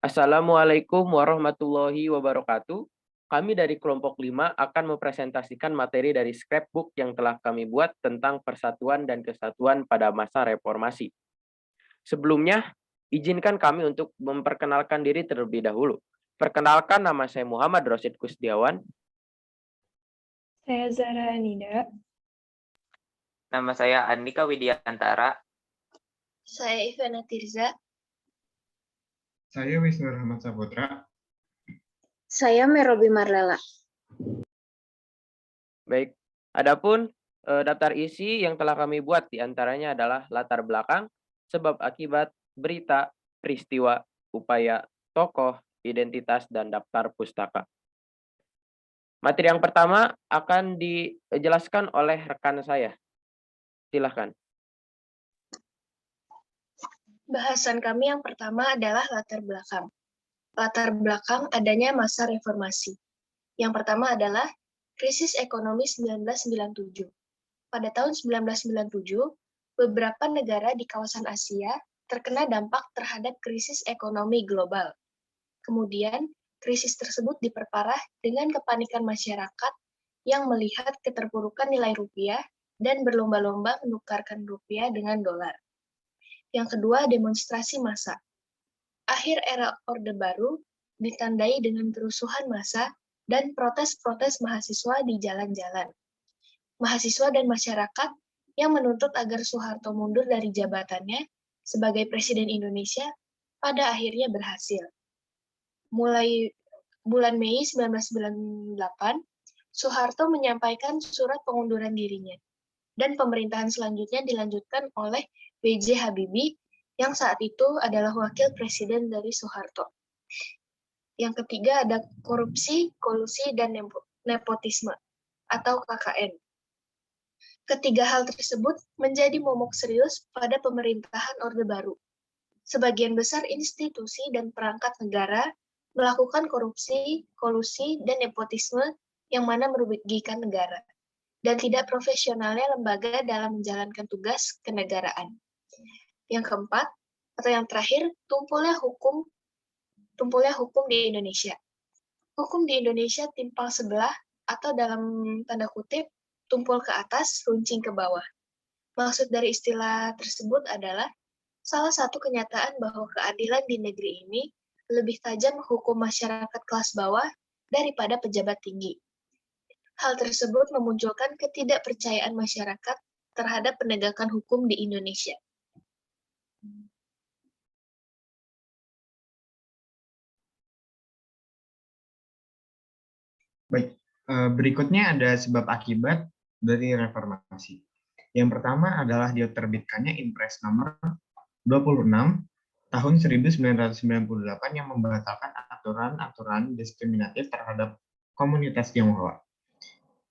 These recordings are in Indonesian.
Assalamualaikum warahmatullahi wabarakatuh. Kami dari kelompok 5 akan mempresentasikan materi dari scrapbook yang telah kami buat tentang persatuan dan kesatuan pada masa reformasi. Sebelumnya, izinkan kami untuk memperkenalkan diri terlebih dahulu. Perkenalkan, nama saya Muhammad Rosid Kusdiawan. Saya Zahra Anida. Nama saya Andika Widiantara. Saya Ivana Tirza. Saya Wisnu Rahmat Saputra. Saya Merobi Marlela. Baik, adapun daftar isi yang telah kami buat diantaranya adalah latar belakang, sebab akibat, berita, peristiwa, upaya, tokoh, identitas, dan daftar pustaka. Materi yang pertama akan dijelaskan oleh rekan saya. Silahkan. Bahasan kami yang pertama adalah latar belakang. Latar belakang adanya masa reformasi. Yang pertama adalah krisis ekonomi 1997. Pada tahun 1997, beberapa negara di kawasan Asia terkena dampak terhadap krisis ekonomi global. Kemudian, krisis tersebut diperparah dengan kepanikan masyarakat yang melihat keterpurukan nilai rupiah dan berlomba-lomba menukarkan rupiah dengan dolar. Yang kedua, demonstrasi massa. Akhir era Orde Baru ditandai dengan kerusuhan massa dan protes-protes mahasiswa di jalan-jalan. Mahasiswa dan masyarakat yang menuntut agar Soeharto mundur dari jabatannya sebagai Presiden Indonesia pada akhirnya berhasil. Mulai bulan Mei 1998, Soeharto menyampaikan surat pengunduran dirinya, dan pemerintahan selanjutnya dilanjutkan oleh B.J. Habibie yang saat itu adalah wakil presiden dari Soeharto. Yang ketiga ada korupsi, kolusi, dan nepotisme atau KKN. Ketiga hal tersebut menjadi momok serius pada pemerintahan Orde Baru. Sebagian besar institusi dan perangkat negara melakukan korupsi, kolusi, dan nepotisme yang mana merugikan negara, dan tidak profesionalnya lembaga dalam menjalankan tugas kenegaraan. Yang keempat, atau yang terakhir, tumpulnya hukum di Indonesia. Hukum di Indonesia timpang sebelah, atau dalam tanda kutip, tumpul ke atas, runcing ke bawah. Maksud dari istilah tersebut adalah salah satu kenyataan bahwa keadilan di negeri ini lebih tajam hukum masyarakat kelas bawah daripada pejabat tinggi. Hal tersebut memunculkan ketidakpercayaan masyarakat terhadap penegakan hukum di Indonesia. Baik, berikutnya ada sebab akibat dari reformasi. Yang pertama adalah diterbitkannya Impres nomor 26 tahun 1998 yang membatalkan aturan-aturan diskriminatif terhadap komunitas Tionghoa,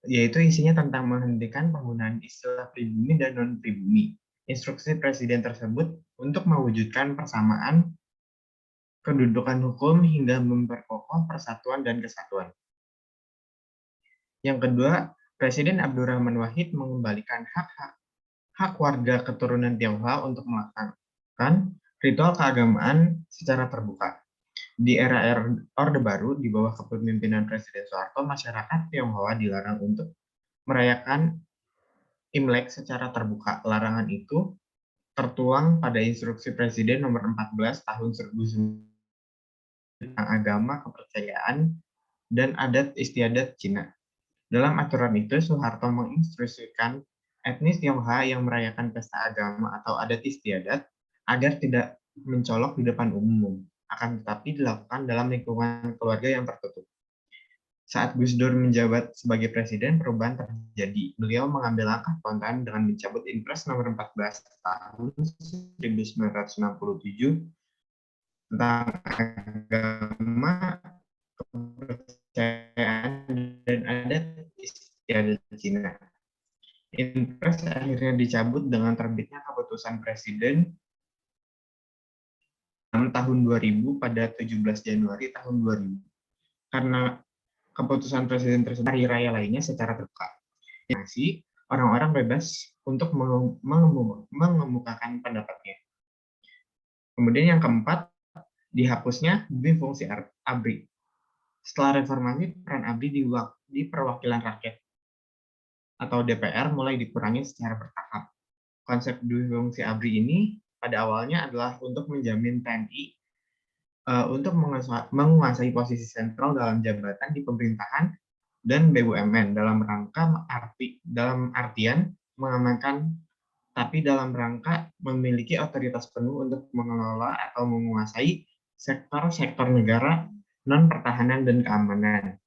yaitu isinya tentang menghentikan penggunaan istilah pribumi dan non-pribumi. Instruksi Presiden tersebut untuk mewujudkan persamaan kedudukan hukum hingga memperkokoh persatuan dan kesatuan. Yang kedua, Presiden Abdurrahman Wahid mengembalikan hak warga keturunan Tionghoa untuk melakukan ritual keagamaan secara terbuka. Di era Orde Baru, di bawah kepemimpinan Presiden Soeharto, masyarakat Tionghoa dilarang untuk merayakan Imlek secara terbuka. Larangan itu tertuang pada Instruksi Presiden nomor 14 tahun 1999 tentang agama, kepercayaan, dan adat istiadat Cina. Dalam aturan itu, Soeharto menginstruksikan etnis Tionghoa yang merayakan pesta agama atau adat istiadat agar tidak mencolok di depan umum, akan tetapi dilakukan dalam lingkungan keluarga yang tertutup. Saat Gus Dur menjabat sebagai presiden, perubahan terjadi. Beliau mengambil langkah spontan dengan mencabut Impres nomor 14 tahun 1967 tentang agama, kepercayaan, dan adat istiadat Cina. Impres akhirnya dicabut dengan terbitnya keputusan Presiden tahun 2000 pada 17 Januari tahun 2000. Karena keputusan Presiden tersebut hari raya lainnya secara terbuka. Masih orang-orang bebas untuk mengemukakan pendapatnya. Kemudian yang keempat, dihapusnya dui fungsi ABRI. Setelah reformasi, peran ABRI di perwakilan rakyat atau DPR mulai dikurangi secara bertahap. Konsep dui fungsi ABRI ini pada awalnya adalah untuk menjamin TNI untuk menguasai posisi sentral dalam jabatan di pemerintahan dan BUMN dalam artian mengamankan, tapi dalam rangka memiliki otoritas penuh untuk mengelola atau menguasai sektor-sektor negara non-pertahanan dan keamanan.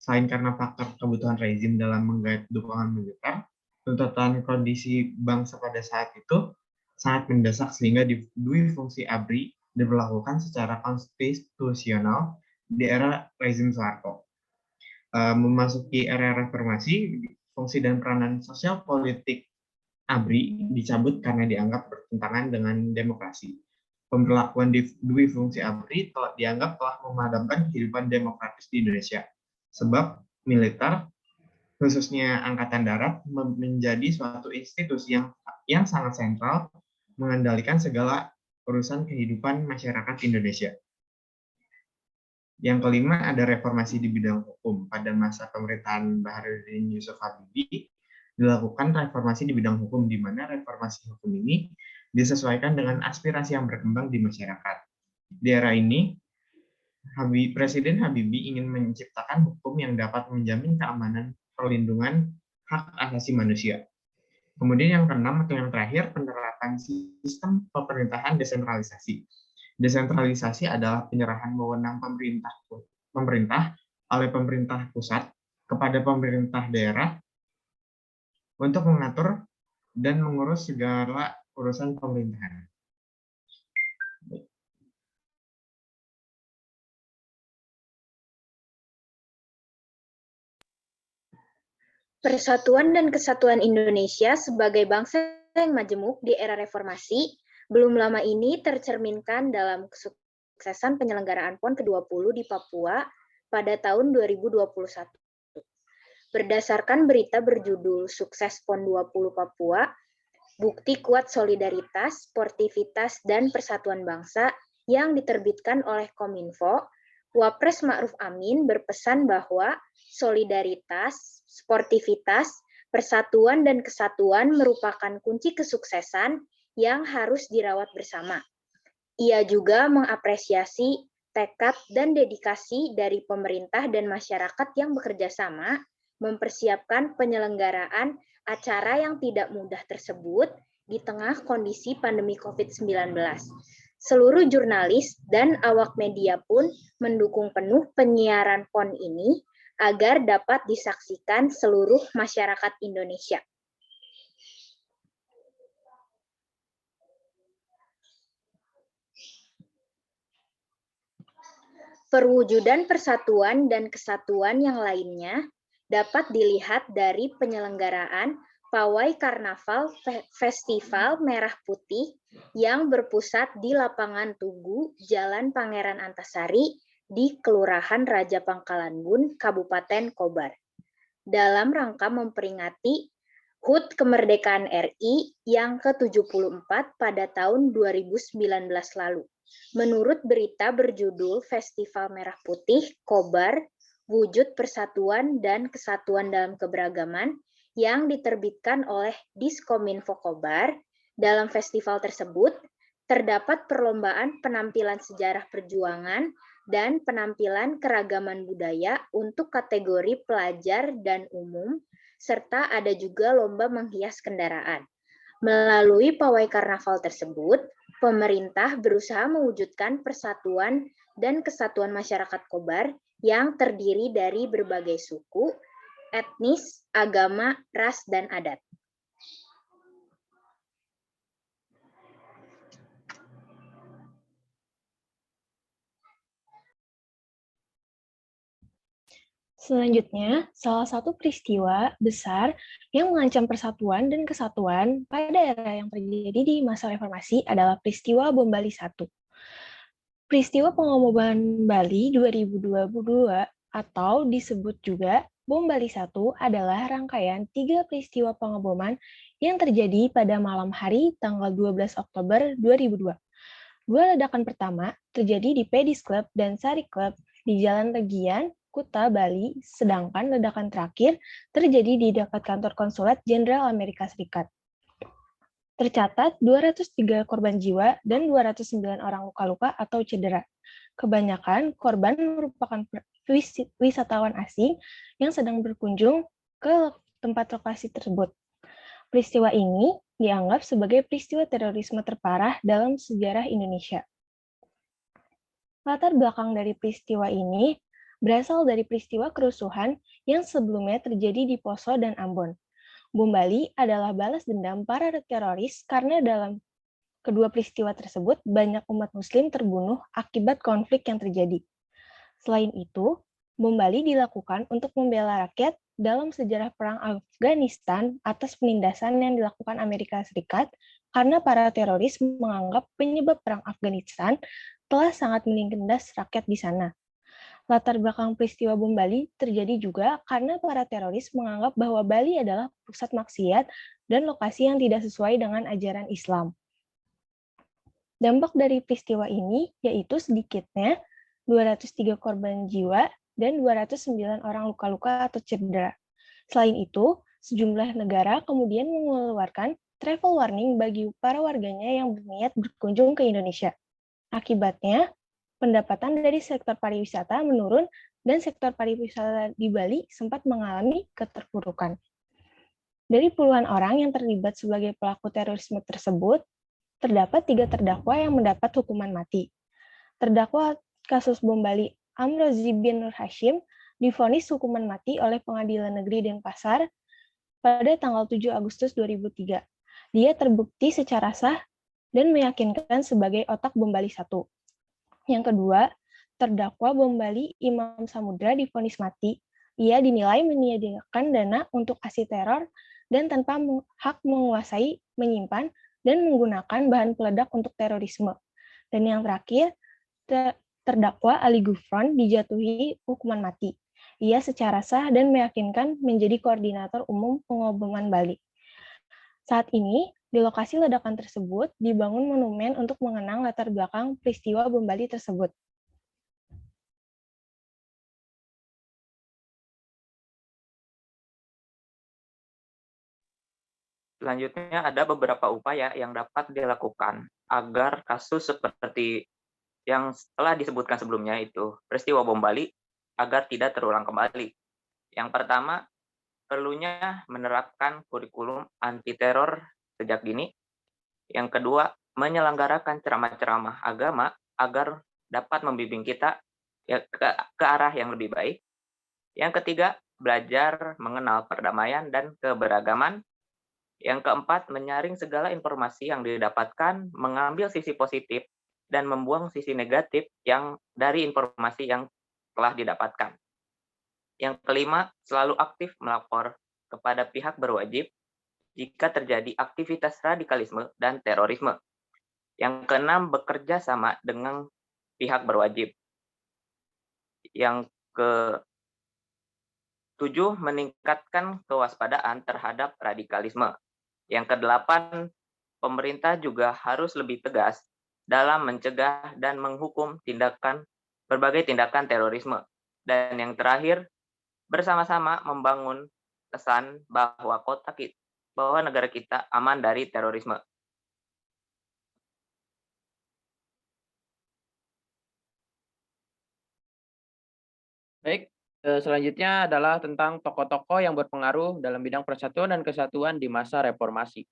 Selain karena faktor kebutuhan rezim dalam menggait dukungan militer, tuntutan kondisi bangsa pada saat itu sangat mendesak sehingga dui fungsi ABRI diberlakukan secara konstitusional di era rezim Soeharto. Memasuki era reformasi, fungsi dan peranan sosial politik ABRI dicabut karena dianggap bertentangan dengan demokrasi. Pemberlakuan dui fungsi ABRI dianggap telah memadamkan kehidupan demokratis di Indonesia, sebab militer, khususnya Angkatan Darat, menjadi suatu institusi yang sangat sentral mengendalikan segala urusan kehidupan masyarakat Indonesia. Yang kelima, ada reformasi di bidang hukum. Pada masa pemerintahan Baharudin Yusuf Habibie, dilakukan reformasi di bidang hukum, di mana reformasi hukum ini disesuaikan dengan aspirasi yang berkembang di masyarakat. Di era ini, Presiden Habibie ingin menciptakan hukum yang dapat menjamin keamanan perlindungan hak asasi manusia. Kemudian yang keenam atau yang terakhir, penerapan sistem pemerintahan desentralisasi. Desentralisasi adalah penyerahan wewenang pemerintah oleh pemerintah pusat kepada pemerintah daerah untuk mengatur dan mengurus segala urusan pemerintahan. Persatuan dan Kesatuan Indonesia sebagai bangsa yang majemuk di era reformasi belum lama ini tercerminkan dalam kesuksesan penyelenggaraan PON ke-20 di Papua pada tahun 2021. Berdasarkan berita berjudul Sukses PON 20 Papua, Bukti Kuat Solidaritas, Sportivitas, dan Persatuan Bangsa yang diterbitkan oleh Kominfo, Wapres Ma'ruf Amin berpesan bahwa solidaritas, sportivitas, persatuan, dan kesatuan merupakan kunci kesuksesan yang harus dirawat bersama. Ia juga mengapresiasi tekad dan dedikasi dari pemerintah dan masyarakat yang bekerja sama mempersiapkan penyelenggaraan acara yang tidak mudah tersebut di tengah kondisi pandemi COVID-19. Seluruh jurnalis dan awak media pun mendukung penuh penyiaran PON ini agar dapat disaksikan seluruh masyarakat Indonesia. Perwujudan persatuan dan kesatuan yang lainnya dapat dilihat dari penyelenggaraan Pawai Karnaval Festival Merah Putih yang berpusat di Lapangan Tugu, Jalan Pangeran Antasari, di Kelurahan Raja Pangkalan Bun, Kabupaten Kobar. Dalam rangka memperingati HUT Kemerdekaan RI yang ke-74 pada tahun 2019 lalu. Menurut berita berjudul Festival Merah Putih Kobar, Wujud Persatuan dan Kesatuan dalam Keberagaman, yang diterbitkan oleh Diskominfo Kobar, dalam festival tersebut terdapat perlombaan penampilan sejarah perjuangan dan penampilan keragaman budaya untuk kategori pelajar dan umum, serta ada juga lomba menghias kendaraan. Melalui pawai karnaval tersebut, pemerintah berusaha mewujudkan persatuan dan kesatuan masyarakat Kobar yang terdiri dari berbagai suku, etnis, agama, ras, dan adat. Selanjutnya, salah satu peristiwa besar yang mengancam persatuan dan kesatuan pada era yang terjadi di masa reformasi adalah peristiwa Bom Bali I. Peristiwa Pengoboman Bali 2022 atau disebut juga Bom Bali I adalah rangkaian 3 peristiwa pengeboman yang terjadi pada malam hari tanggal 12 Oktober 2002. Dua ledakan pertama terjadi di Pedis Club dan Sari Club di Jalan Legian, Kuta, Bali, sedangkan ledakan terakhir terjadi di dekat kantor konsulat Jenderal Amerika Serikat. Tercatat 203 korban jiwa dan 209 orang luka-luka atau cedera. Kebanyakan korban merupakan wisatawan asing yang sedang berkunjung ke tempat lokasi tersebut. Peristiwa ini dianggap sebagai peristiwa terorisme terparah dalam sejarah Indonesia. Latar belakang dari peristiwa ini berasal dari peristiwa kerusuhan yang sebelumnya terjadi di Poso dan Ambon. Bom Bali adalah balas dendam para teroris karena dalam kedua peristiwa tersebut banyak umat Muslim terbunuh akibat konflik yang terjadi. Selain itu, bom Bali dilakukan untuk membela rakyat dalam sejarah Perang Afghanistan atas penindasan yang dilakukan Amerika Serikat karena para teroris menganggap penyebab Perang Afghanistan telah sangat menindas rakyat di sana. Latar belakang peristiwa bom Bali terjadi juga karena para teroris menganggap bahwa Bali adalah pusat maksiat dan lokasi yang tidak sesuai dengan ajaran Islam. Dampak dari peristiwa ini yaitu sedikitnya 203 korban jiwa dan 209 orang luka-luka atau cedera. Selain itu, sejumlah negara kemudian mengeluarkan travel warning bagi para warganya yang berniat berkunjung ke Indonesia. Akibatnya, pendapatan dari sektor pariwisata menurun dan sektor pariwisata di Bali sempat mengalami keterpurukan. Dari puluhan orang yang terlibat sebagai pelaku terorisme tersebut, terdapat 3 terdakwa yang mendapat hukuman mati. Terdakwa kasus bom Bali Amrozi bin Nur Hashim divonis hukuman mati oleh Pengadilan Negeri Denpasar pada tanggal 7 Agustus 2003. Dia terbukti secara sah dan meyakinkan sebagai otak bom Bali 1. Yang kedua, terdakwa bom Bali Imam Samudra divonis mati. Ia dinilai menyediakan dana untuk aksi teror dan tanpa hak menguasai, menyimpan, dan menggunakan bahan peledak untuk terorisme. Dan yang terakhir, terdakwa Ali Gufron dijatuhi hukuman mati. Ia secara sah dan meyakinkan menjadi koordinator umum pengoboman Bali. Saat ini, di lokasi ledakan tersebut dibangun monumen untuk mengenang latar belakang peristiwa bom Bali tersebut. Selanjutnya ada beberapa upaya yang dapat dilakukan agar kasus seperti yang telah disebutkan sebelumnya itu peristiwa bom Bali agar tidak terulang kembali. Yang pertama, perlunya menerapkan kurikulum anti teror sejak dini. Yang kedua, menyelenggarakan ceramah-ceramah agama agar dapat membimbing kita ke arah yang lebih baik. Yang ketiga, belajar mengenal perdamaian dan keberagaman. Yang keempat, menyaring segala informasi yang didapatkan, mengambil sisi positif, dan membuang sisi negatif yang dari informasi yang telah didapatkan. Yang kelima, selalu aktif melapor kepada pihak berwajib jika terjadi aktivitas radikalisme dan terorisme. Yang keenam, bekerja sama dengan pihak berwajib. Yang ketujuh, meningkatkan kewaspadaan terhadap radikalisme. Yang kedelapan, pemerintah juga harus lebih tegas dalam mencegah dan menghukum berbagai tindakan terorisme. Dan yang terakhir, bersama-sama membangun kesan bahwa negara kita aman dari terorisme. Baik, selanjutnya adalah tentang tokoh-tokoh yang berpengaruh dalam bidang persatuan dan kesatuan di masa reformasi.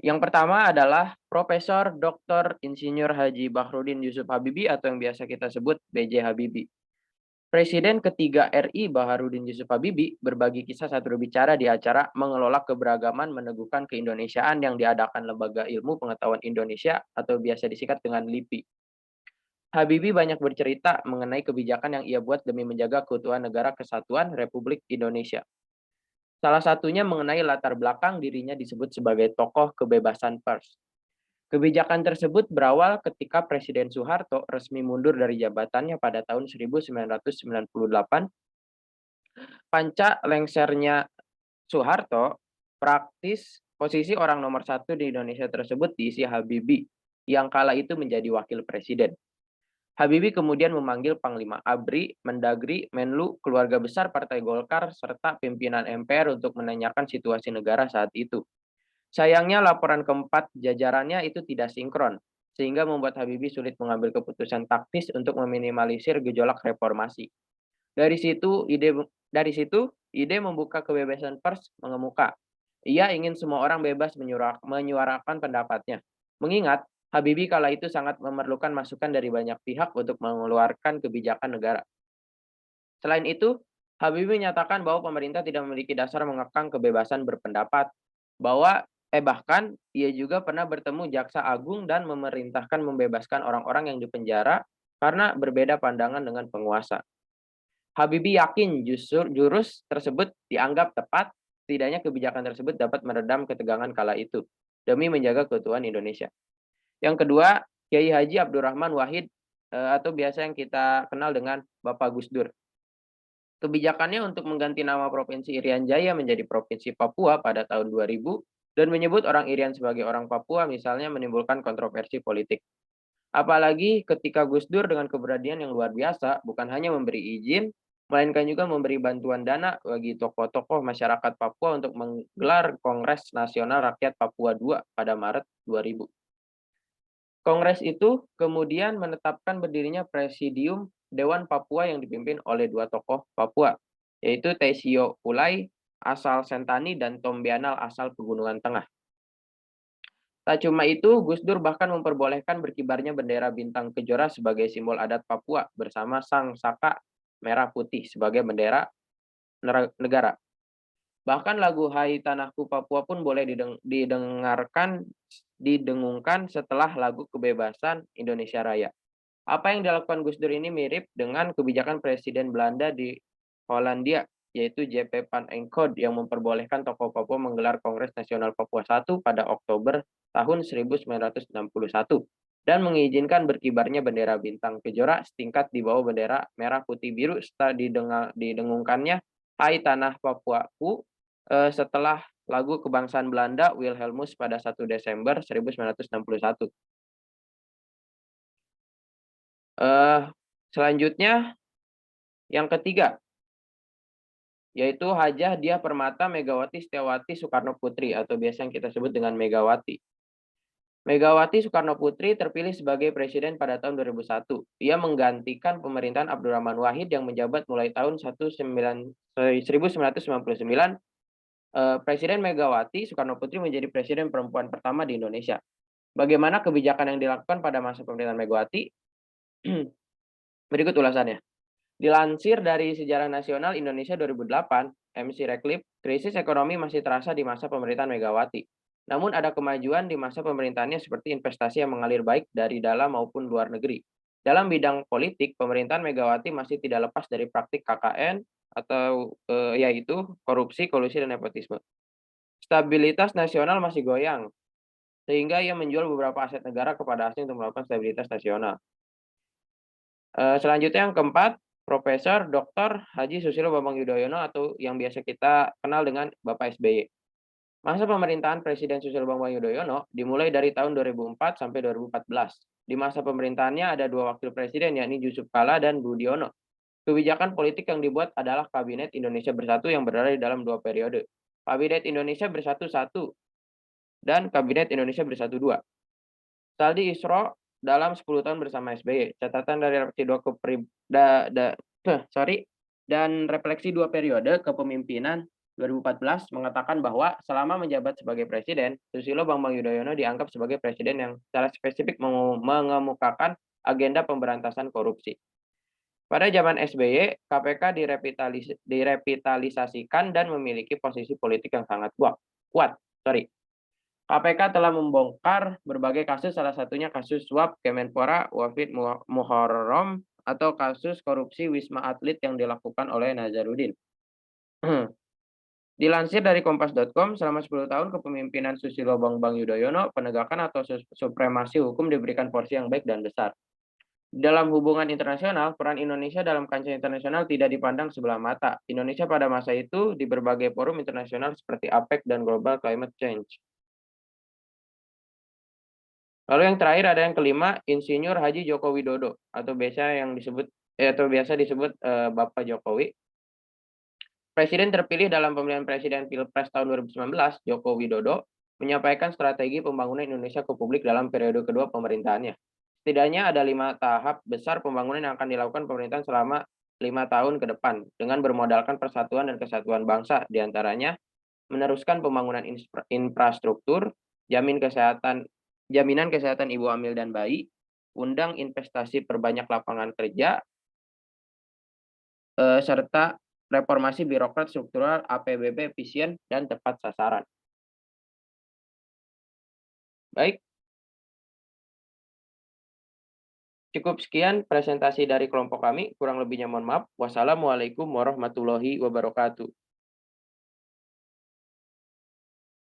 Yang pertama adalah Profesor Dr. Insinyur Haji Bahrudin Yusuf Habibie atau yang biasa kita sebut B.J. Habibie. Presiden ketiga RI Baharudin Yusuf Habibie berbagi kisah saat berbicara di acara Mengelola Keberagaman Meneguhkan Keindonesiaan yang diadakan Lembaga Ilmu Pengetahuan Indonesia atau biasa disingkat dengan LIPI. Habibie banyak bercerita mengenai kebijakan yang ia buat demi menjaga keutuhan negara kesatuan Republik Indonesia. Salah satunya mengenai latar belakang dirinya disebut sebagai tokoh kebebasan pers. Kebijakan tersebut berawal ketika Presiden Soeharto resmi mundur dari jabatannya pada tahun 1998. Pasca lengsernya Soeharto, praktis posisi orang nomor 1 di Indonesia tersebut diisi Habibie yang kala itu menjadi wakil presiden. Habibie kemudian memanggil Panglima ABRI, Mendagri, Menlu, keluarga besar Partai Golkar, serta pimpinan MPR untuk menanyakan situasi negara saat itu. Sayangnya laporan keempat jajarannya itu tidak sinkron, sehingga membuat Habibie sulit mengambil keputusan taktis untuk meminimalisir gejolak reformasi. Dari situ ide membuka kebebasan pers mengemuka. Ia ingin semua orang bebas menyuarakan pendapatnya. Mengingat Habibie kala itu sangat memerlukan masukan dari banyak pihak untuk mengeluarkan kebijakan negara. Selain itu, Habibie menyatakan bahwa pemerintah tidak memiliki dasar mengekang kebebasan berpendapat, bahkan ia juga pernah bertemu Jaksa Agung dan memerintahkan membebaskan orang-orang yang dipenjara karena berbeda pandangan dengan penguasa. Habibie yakin justru jurus tersebut dianggap tepat, setidaknya kebijakan tersebut dapat meredam ketegangan kala itu demi menjaga keutuhan Indonesia. Yang kedua, Kiai Haji Abdurrahman Wahid atau biasa yang kita kenal dengan Bapak Gus Dur. Kebijakannya untuk mengganti nama Provinsi Irian Jaya menjadi Provinsi Papua pada tahun 2000 dan menyebut orang Irian sebagai orang Papua misalnya menimbulkan kontroversi politik. Apalagi ketika Gus Dur dengan keberanian yang luar biasa bukan hanya memberi izin, melainkan juga memberi bantuan dana bagi tokoh-tokoh masyarakat Papua untuk menggelar Kongres Nasional Rakyat Papua II pada Maret 2000. Kongres itu kemudian menetapkan berdirinya Presidium Dewan Papua yang dipimpin oleh dua tokoh Papua, yaitu Taisio Ulay asal Sentani dan Tombianal asal Pegunungan Tengah. Tak cuma itu, Gus Dur bahkan memperbolehkan berkibarnya bendera bintang kejora sebagai simbol adat Papua bersama sang saka merah putih sebagai bendera negara. Bahkan lagu Hai Tanahku Papua pun boleh didengungkan setelah lagu Kebebasan Indonesia Raya. Apa yang dilakukan Gus Dur ini mirip dengan kebijakan Presiden Belanda di Hollandia, yaitu JP Van Enkhuizen yang memperbolehkan tokoh Papua menggelar Kongres Nasional Papua I pada Oktober tahun 1961 dan mengizinkan berkibarnya bendera bintang kejora setingkat di bawah bendera merah putih biru setelah didengungkannya Hai Tanah Papuaku setelah lagu kebangsaan Belanda Wilhelmus pada 1 Desember 1961. Selanjutnya, yang ketiga, yaitu Hajah Diah Permata Megawati Setiawati Soekarno Putri atau biasa yang kita sebut dengan Megawati. Megawati Soekarno Putri terpilih sebagai presiden pada tahun 2001. Ia menggantikan pemerintahan Abdurrahman Wahid yang menjabat mulai tahun 1999. Presiden Megawati Soekarno Putri menjadi presiden perempuan pertama di Indonesia. Bagaimana kebijakan yang dilakukan pada masa pemerintahan Megawati? Berikut ulasannya. Dilansir dari Sejarah Nasional Indonesia 2008, MC Radcliffe, krisis ekonomi masih terasa di masa pemerintahan Megawati. Namun ada kemajuan di masa pemerintahannya seperti investasi yang mengalir baik dari dalam maupun luar negeri. Dalam bidang politik, pemerintahan Megawati masih tidak lepas dari praktik KKN atau yaitu korupsi, kolusi, dan nepotisme. Stabilitas nasional masih goyang, sehingga ia menjual beberapa aset negara kepada asing untuk melakukan stabilitas nasional. Selanjutnya yang keempat, Profesor Dr. Haji Susilo Bambang Yudhoyono atau yang biasa kita kenal dengan Bapak SBY. Masa pemerintahan Presiden Susilo Bambang Yudhoyono dimulai dari tahun 2004 sampai 2014. Di masa pemerintahannya ada dua wakil presiden, yakni Yusuf Kala dan Budiono. Kebijakan politik yang dibuat adalah Kabinet Indonesia Bersatu yang berada di dalam dua periode. Kabinet Indonesia Bersatu 1 dan Kabinet Indonesia Bersatu 2. Saldi Isro dalam 10 tahun bersama SBY. Catatan dari refleksi dua periode kepemimpinan 2014 mengatakan bahwa selama menjabat sebagai presiden, Susilo Bambang Yudhoyono dianggap sebagai presiden yang secara spesifik mengemukakan agenda pemberantasan korupsi. Pada zaman SBY, KPK direvitalisasikan dan memiliki posisi politik yang sangat kuat. KPK telah membongkar berbagai kasus, salah satunya kasus suap Kemenpora Wafid Muharram atau kasus korupsi Wisma Atlet yang dilakukan oleh Nazarudin. Dilansir dari Kompas.com, selama 10 tahun kepemimpinan Susilo Bambang Yudhoyono, penegakan atau supremasi hukum diberikan porsi yang baik dan besar. Dalam hubungan internasional, peran Indonesia dalam kancah internasional tidak dipandang sebelah mata. Indonesia pada masa itu di berbagai forum internasional seperti APEC dan Global Climate Change. Lalu yang terakhir ada yang kelima, Insinyur Haji Joko Widodo atau biasa disebut Bapak Jokowi. Presiden terpilih dalam pemilihan presiden Pilpres tahun 2019, Joko Widodo, menyampaikan strategi pembangunan Indonesia ke publik dalam periode kedua pemerintahannya. Setidaknya ada 5 tahap besar pembangunan yang akan dilakukan pemerintahan selama 5 tahun ke depan dengan bermodalkan persatuan dan kesatuan bangsa, diantaranya meneruskan pembangunan infrastruktur, jaminan kesehatan ibu hamil dan bayi, undang investasi perbanyak lapangan kerja, serta reformasi birokrat struktural APBD efisien dan tepat sasaran. Baik, cukup sekian presentasi dari kelompok kami. Kurang lebihnya mohon maaf. Wassalamualaikum warahmatullahi wabarakatuh.